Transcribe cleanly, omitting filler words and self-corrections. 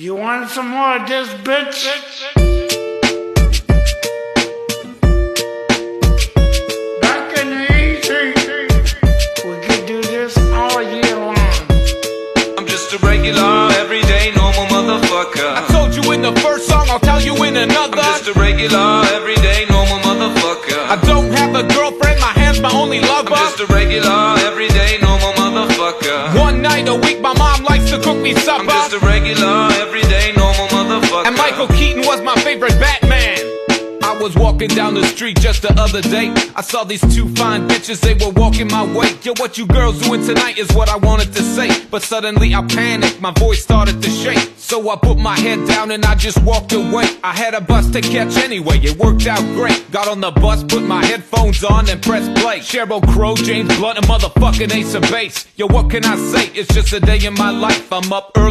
You want some more of this, bitch? Back in the 80s, we could do this all year long. I'm just a regular, everyday, normal motherfucker. I told you in the first song, I'll tell you in another. I'm just a regular, everyday, normal motherfucker. I don't have a girlfriend, my hand's my only lover. I'm just a regular, everyday, normal motherfucker. One night a week, my mom likes to cook me supper. I'm just a regular, everyday, normal motherfucker. And Michael Keaton was my favorite Batman. I was walking down the street just the other day. I saw these two fine bitches, they were walking my way. Yo, what you girls doing tonight is what I wanted to say. But suddenly I panicked, my voice started to shake. So I put my head down and I just walked away. I had a bus to catch anyway, it worked out great. Got on the bus, put my headphones on and pressed play. Sheryl Crow, James Blunt, and motherfucking Ace of Base. Yo, what can I say? It's just a day in my life. I'm up early.